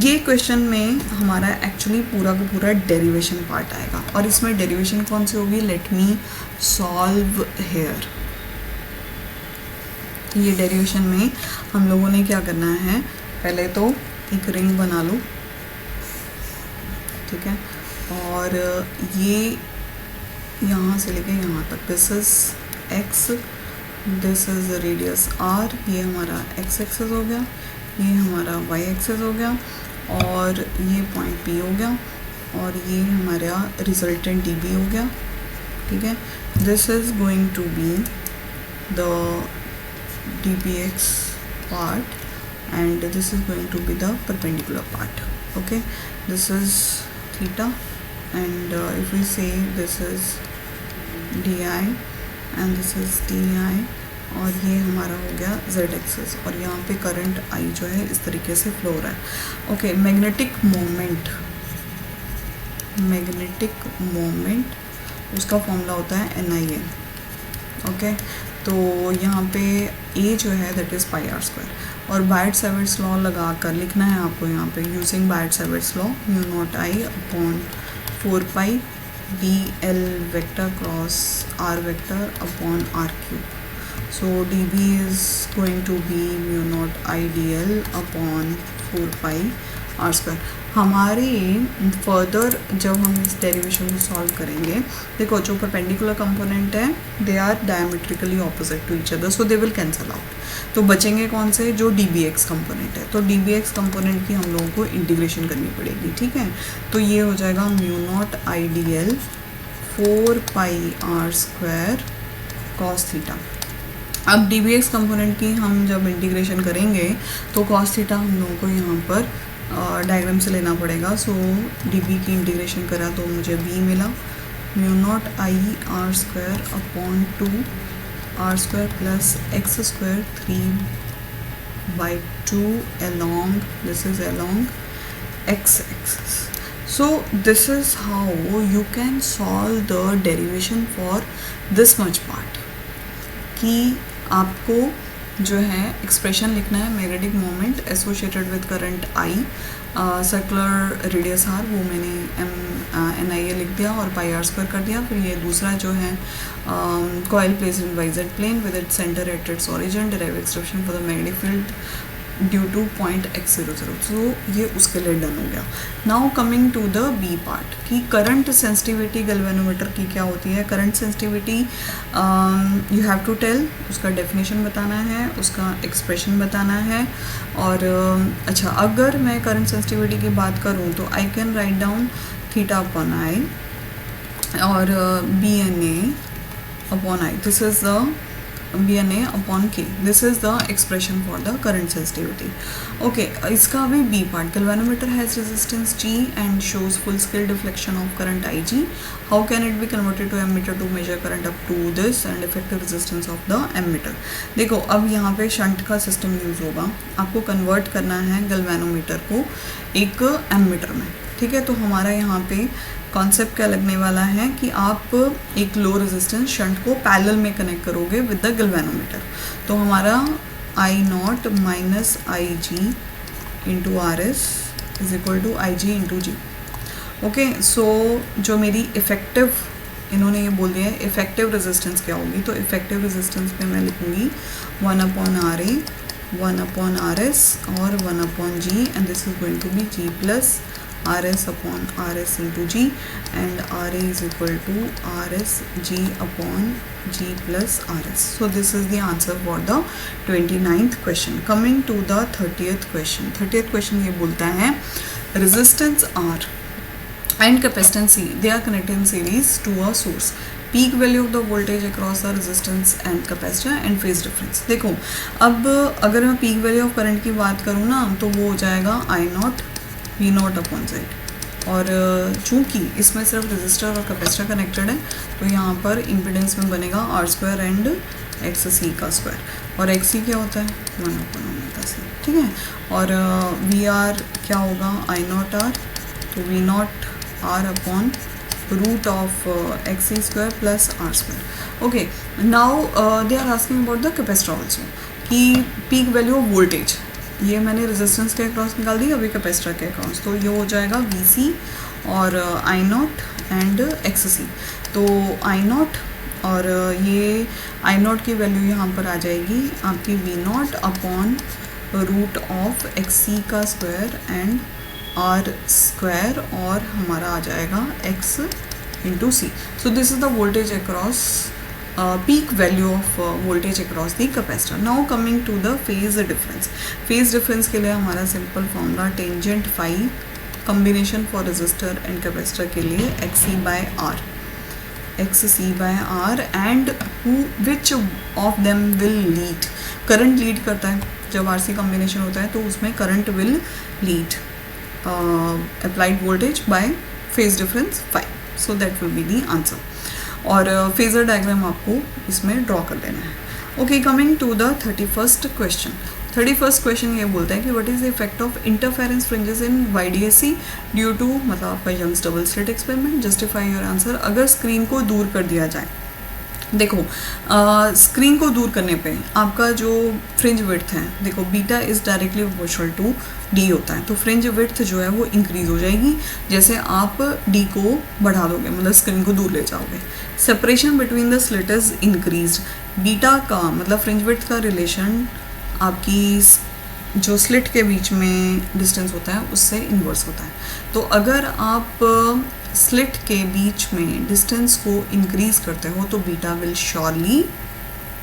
ये क्वेश्चन में हमारा एक्चुअली पूरा का पूरा डेरिवेशन पार्ट आएगा, और इसमें डेरिवेशन कौन सी होगी, लेट मी सॉल्व हेयर। ये डेरिवेशन में हम लोगों ने क्या करना है, पहले तो एक रिंग बना लो, ठीक है, और ये यहाँ से लेके यहाँ तक, this is x, this is radius r, ये हमारा x एक्सेस हो गया, ये हमारा y एक्सेस हो गया, और ये पॉइंट P हो गया, और ये हमारा रिजल्टेंट dB हो गया, ठीक है। This is going to be the dBx part and this is going to be the perpendicular part. Okay, this is theta, and if we say this is di and this is di, और ये हमारा हो गया z access, और यहाँ पे current I जो है इस तरीके से फ्लो हो रहा है। ओके, मैग्नेटिक मोमेंट उसका फॉर्मूला होता है NIA। ओके, तो यहाँ पे A जो है that is pi R square, और बायट-सैवर्ट्स लॉ लगा कर लिखना है आपको यहाँ पे, using Biot Savart's law, mu naught I upon 4 pi dl vector cross r vector upon r cube. So dB is going to be mu naught I dl upon 4 pi r square. हमारे further जब हम इस derivation को solve करेंगे, देखो जो perpendicular component है they are diametrically opposite to each other, so they will cancel out. तो बचेंगे कौन से, जो dBx कंपोनेंट है, तो dBx कंपोनेंट की हम लोगों को इंटीग्रेशन करनी पड़ेगी, ठीक है। तो ये हो जाएगा mu naught I dl 4 pi r square cos theta. अब dBx कंपोनेंट की हम जब इंटीग्रेशन करेंगे तो कॉस थीटा हम लोगों को यहाँ पर डायग्राम से लेना पड़ेगा। सो dB की इंटीग्रेशन करा तो मुझे b मिला, mu naught I r square upon 2 r square plus x square 3/2 along, this is along x axis. So this is how you can solve the derivation for this much part, कि आपको जो है expression लिखना है magnetic moment associated with current I, circular radius r, वो मैंने NIA लिख दिया और पाई आर स्क्वायर कर दिया। फिर ये दूसरा जो है coil placed in YZ plane with its centre at its origin, derive expression for the magnetic field due to point x00। So ये उसके लिए डन हो गया। Now coming to the B part, कि करंट सेंसिटिविटी गैल्वेनोमीटर की क्या होती है। Current sensitivity you have to tell, उसका डेफिनेशन बताना है, उसका एक्सप्रेशन बताना है। और अच्छा, अगर मैं करंट सेंसिटिविटी की बात करूँ तो I can write down theta upon I और BNA upon I, this is the BNA upon K, this is the expression for the current sensitivity. Okay, इसका भी B part, galvanometer has resistance G and shows full scale deflection of current IG. How can it be converted to ammeter to measure current up to this and effective resistance of the ammeter? देखो, अब यहाँ पे shunt का system use होगा, आपको convert करना है galvanometer को एक एमीटर में, ठीक है। तो हमारा यहाँ पे कॉन्सेप्ट क्या लगने वाला है कि आप एक लो रेजिस्टेंस शंट को पैरेलल में कनेक्ट करोगे विद द गैल्वेनोमीटर। तो हमारा I0 minus IG into RS is equal to IG into G। Okay, so जो मेरी इफ़ेक्टिव, इन्होंने ये बोल दिया है इफ़ेक्टिव रेजिस्टेंस क्या होगी, तो इफ़ेक्टिव रेजिस्टेंस पे मैं लिखूँगी 1/RA 1/RS और 1/G, and this is going to be G plus RS upon RS into G, and RA is equal to RS G upon G plus RS. So this is the answer for the 29th question. Coming to the 30th question. 30th question ये बोलता है resistance R and capacitance C, they are connected in series to a source. Peak value of the voltage across the resistance and capacitor and phase difference. देखो, अब अगर मैं peak value of current की बात करूँ ना, तो वो हो जाएगा I0 V0 अपॉन Z, और चूँकि इसमें सिर्फ रेजिस्टर और कैपेसिटर कनेक्टेड है तो यहाँ पर इम्पिडेंस में बनेगा are square and x C का स्क्वायर। और एक्स सी क्या होता है 1/ओमेगा सी, ठीक है। और वी आर क्या होगा आई नॉट आर, तो V naught R upon root of X C square plus R square. Okay, now they are asking about the capacitor also कि पीक वैल्यू ऑफ वोल्टेज, ये मैंने रेजिस्टेंस के across निकाल दी, अभी capacitor के across, तो ये हो जाएगा वी सी और आई नॉट एंड एक्स सी। तो आई नॉट और ये आई नॉट की वैल्यू यहाँ पर आ जाएगी आपकी V naught upon root of X C का स्क्वायर एंड आर स्क्वायर, और हमारा आ जाएगा X into C. So this is the voltage across peak value of voltage across the capacitor. Now coming to the phase difference. Phase difference के लिए हमारा simple formula tangent phi combination for resistor and capacitor के लिए XC by R, XC by R and which of them will lead. current lead करता है जब RC combination होता है तो उसमें current will lead applied voltage by phase difference phi. So that will be the answer. और phasor diagram आपको इसमें ड्रॉ कर लेना है। Okay, coming to the 31st question. 31st question ये बोलता है कि what is the effect of interference fringes in YDAC due to, मतलब आपका Young's double slit experiment, justify your answer. अगर स्क्रीन को दूर कर दिया जाए, देखो स्क्रीन को दूर करने पे आपका जो फ्रिंज विड्थ है, देखो beta is directly proportional to D होता है, तो फ्रिंज विड्थ जो है वो इंक्रीज हो जाएगी जैसे आप डी को बढ़ा दोगे, मतलब स्क्रीन को दूर ले जाओगे। Separation between the slit is increase, beta का मतलब फ्रिंज विड्थ का रिलेशन आपकी जो स्लिट के बीच में डिस्टेंस होता है उससे इन्वर्स होता है। तो अगर आप स्लिट के बीच में डिस्टेंस को इंक्रीज करते हो तो बीटा विल श्योरली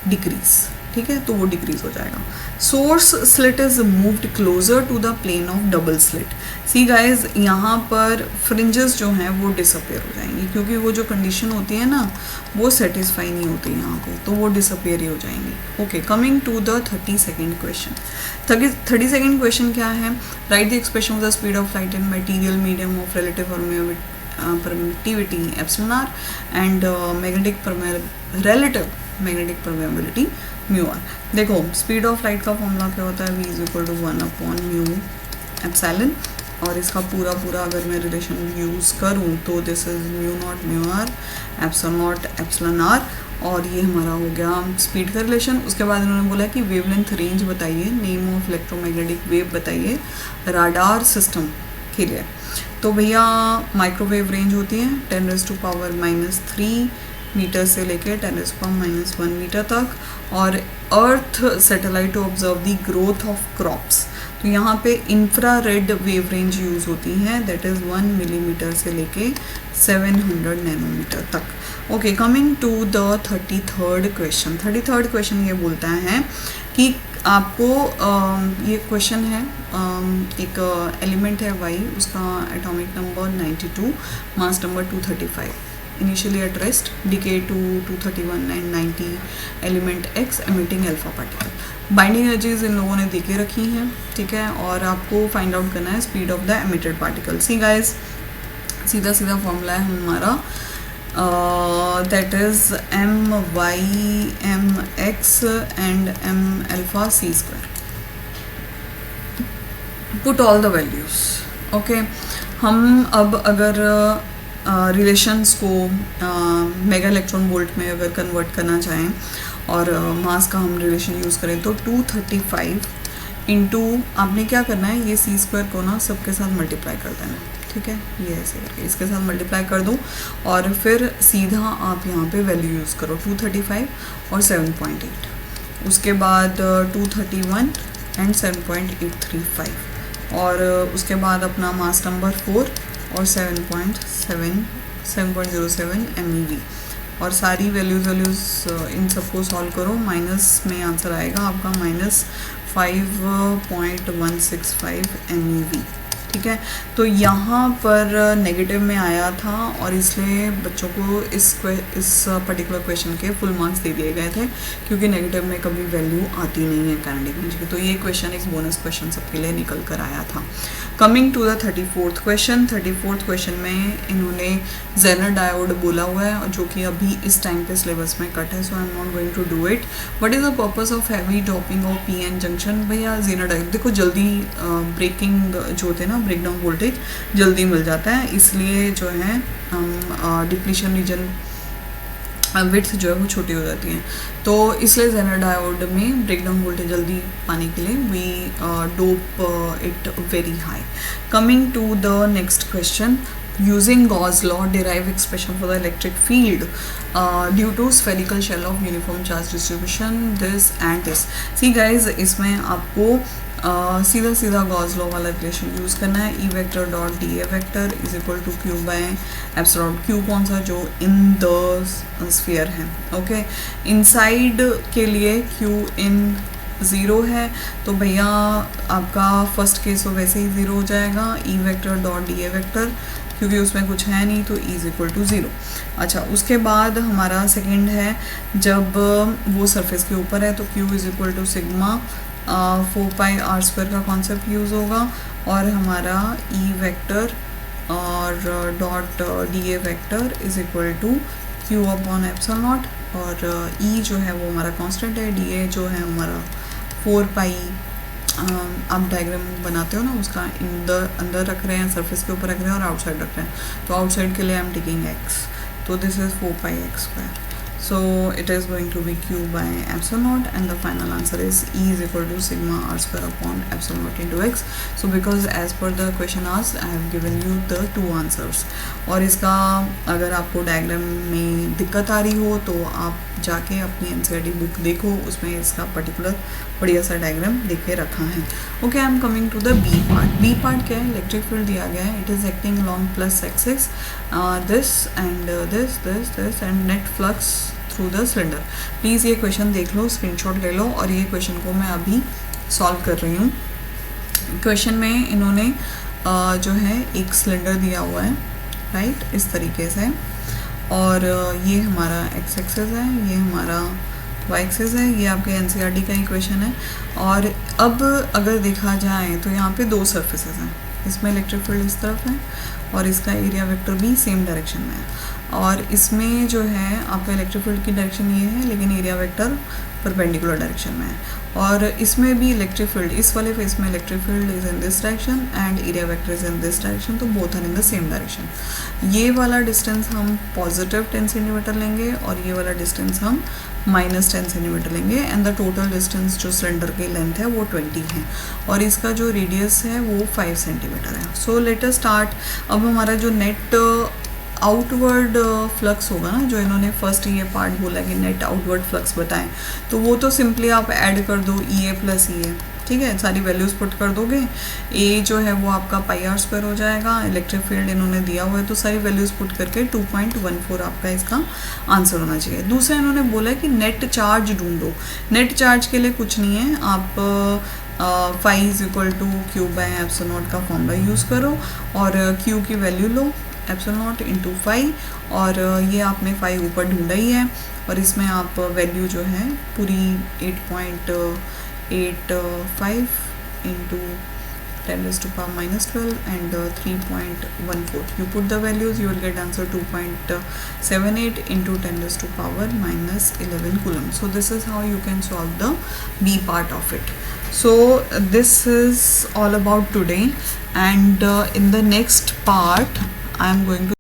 डिक्रीज, ठीक है, तो वो डिक्रीज हो जाएगा। Source slit is moved closer to the plane of double slit. See guys, यहाँ पर फ्रिंजेस जो हैं वो डिसअपेयर हो जाएंगी क्योंकि वो जो कंडीशन होती है ना वो सेटिस्फाई नहीं होती यहाँ पे, तो वो डिसअपेयर ही हो जाएंगी। Okay, coming to the 32nd question. 32nd question क्या है? Write the expression of the speed of light in material medium of relative permittivity epsilon r and relative magnetic permeability mu r। देखो speed of light का formula क्या होता है? v is equal to 1/म्यू epsilon, और इसका पूरा अगर मैं रिलेशन यूज़ करूँ तो this is mu naught mu r epsilon r, और ये हमारा हो गया स्पीड का रिलेशन। उसके बाद इन्होंने बोला कि वेवलेंथ रेंज बताइए, नेम ऑफ इलेक्ट्रोमैग्नेटिक वेव बताइए राडार सिस्टम के लिए। तो भैया माइक्रोवेव रेंज होती है 10⁻³ मीटर से लेके 10⁻⁻1 मीटर तक, और earth satellite to observe the growth of crops, तो यहाँ पे इंफ्रारेड वेव रेंज यूज़ होती है, दैट इज़ 1 मिलीमीटर से लेके 700 नैनोमीटर तक। Okay, coming to the 33rd question. 33rd question ये बोलता है कि आपको ये क्वेश्चन है, एक एलिमेंट है Y, उसका atomic number 92, mass number 235, initially at rest, decay to 231 and 90, element X emitting alpha particle. Binding energies इन लोगों ने देके रखी हैं, ठीक है, और आपको फाइंड आउट करना है speed of the emitted particle. See guys, सीधा फॉर्मूला है हमारा, that is mx and m alpha c square. Put all the values. Okay, हम अब अगर रिलेशंस को मेगा इलेक्ट्रॉन वोल्ट में अगर कन्वर्ट करना चाहें और मास का हम रिलेशन यूज़ करें तो 235 इंटू आपने क्या करना है, ये c स्क्वायर को ना सबके साथ मल्टीप्लाई कर देना है, ठीक है, ये ऐसे करके इसके साथ मल्टीप्लाई कर दो और फिर सीधा आप यहाँ पे वैल्यू यूज़ करो 235 और 7.8, उसके बाद 231 एंड 7.835, और उसके बाद अपना मास नंबर 4 और 7.07 MeV, और सारी वैल्यूज़ इन सबको सॉल्व करो, माइनस में आंसर आएगा आपका -5.165 MeV। ठीक है। तो यहाँ पर नेगेटिव में आया था और इसलिए बच्चों को इस पर्टिकुलर क्वेश्चन के फुल मार्क्स दे दिए गए थे, क्योंकि नेगेटिव में कभी वैल्यू आती नहीं है काइनेटिक एनर्जी की। तो ये क्वेश्चन एक बोनस क्वेश्चन सबके लिए निकल कर आया था। Coming to the 34th question. 34th question में इन्होंने जेनर डायोड बोला हुआ है, जो कि अभी इस टाइम पे सिलेबस में कट है, so I am not going to do it. What is the purpose of heavy doping of P N junction? भैया जेनर डायोड देखो जल्दी ब्रेकिंग जो होते हैं ना, ब्रेकडाउन वोल्टेज जल्दी मिल जाता है, इसलिए जो है हम डिप्लीशन रीजन विड्थ जो है वो छोटी हो जाती है। तो इसलिए जेनर डायोड में ब्रेकडाउन वोल्टेज जल्दी पाने के लिए we dope it very high. Coming to the next question. Using Gauss law, derive expression for the electric field due to spherical shell of uniform charge distribution, this and this. See guys, इसमें आपको सीधा सीधा Gauss law वाला relation use करना है। E vector dot D A vector is equal to Q by epsilon. Q कौन सा? जो इन द स्फीयर है। ओके, इनसाइड के लिए क्यू इन 0 है, तो भैया आपका फर्स्ट केस तो वैसे ही 0 हो जाएगा। ई vector dot D A vector, क्योंकि उसमें कुछ है नहीं, तो ई इज इक्वल टू 0। अच्छा, उसके बाद हमारा सेकंड है, जब वो सरफेस के ऊपर है तो Q is equal to sigma 4 pi R square का कॉन्सेप्ट यूज़ होगा, और हमारा ई वेक्टर और dot D A vector is equal to Q upon epsilon nought, और ई जो है वो हमारा कांस्टेंट है, डी ए जो है हमारा 4 पाई आप डायग्राम बनाते हो ना, उसका अंदर रख रहे हैं, सरफेस के ऊपर रख रहे हैं और आउटसाइड रख रहे हैं। तो आउटसाइड के लिए आई एम टेकिंग एक्स, तो this is 4 pi x square, so it is going to be q by epsilon naught, and the final answer is E is equal to sigma r square upon epsilon naught into x. So because as per the question asked, I have given you the 2 answers. और इसका अगर आपको diagram में दिक्कत आ रही हो तो आप जाके अपनी NCERT बुक देखो, उसमें इसका पर्टिकुलर बढ़िया सा डायग्राम देख के रखा है। Okay, I am coming to the B part. B part क्या है? इलेक्ट्रिक फील्ड दिया गया है, it is acting along plus axis, this end this end net flux through the cylinder. Please ये क्वेश्चन देख लो, स्क्रीनशॉट ले लो, और ये क्वेश्चन को मैं अभी सॉल्व कर रही हूँ। क्वेश्चन में इन्होंने जो है एक सिलेंडर दिया हुआ है, राइट, इस तरीके से, और ये हमारा एक्स एक्सिस है, ये हमारा वाई एक्सिस है, ये आपके NCERT का ही क्वेश्चन है। और अब अगर देखा जाए तो यहाँ पे 2 सर्फेसेस हैं, इसमें इलेक्ट्रिक फील्ड इस तरफ है और इसका एरिया वेक्टर भी सेम डायरेक्शन में है, और इसमें जो है आपका इलेक्ट्रिक फील्ड की डायरेक्शन ये है, लेकिन एरिया वेक्टर परपेंडिकुलर डायरेक्शन में है। और इसमें भी इलेक्ट्रिक फील्ड, इस वाले फेस में electric field is in this direction and area vector is in this direction, तो both are in the same direction. ये वाला डिस्टेंस हम पॉजिटिव 10 सेंटीमीटर लेंगे और ये वाला डिस्टेंस हम -10 सेंटीमीटर लेंगे, एंड द टोटल डिस्टेंस जो सिलेंडर की लेंथ है वो 20 है, और इसका जो रेडियस है वो 5 सेंटीमीटर है। So let us start. अब हमारा जो नेट आउटवर्ड फ्लक्स होगा ना, जो इन्होंने फर्स्ट ये पार्ट बोला कि नेट आउटवर्ड फ्लक्स बताएं, तो वो तो सिंपली आप ऐड कर दो ई ए प्लस ई ए, ठीक है, सारी वैल्यूज़ पुट कर दोगे। ए जो है वो आपका पाई आर स्क्वायर हो जाएगा, इलेक्ट्रिक फील्ड इन्होंने दिया हुआ है, तो सारी वैल्यूज़ पुट करके 2.14 आपका इसका आंसर होना चाहिए। दूसरा इन्होंने बोला है कि नेट चार्ज ढूंढो। नेट चार्ज के लिए कुछ नहीं है, आप phi is equal to Q by epsilon nought का फॉर्मूला यूज़ करो और क्यू की वैल्यू लो एप्सिलॉन नॉट इंटू फाई, और ये आपने फाई ऊपर ढूंढा ही है, और इसमें आप वैल्यू जो है पूरी 8.85 into 10⁻⁻12 and 3.14. You put the values, you will get answer 2.78 into 10⁻⁻11 coulomb. So this is how you can solve the B part of it. So this is all about today, and in the next part I am going to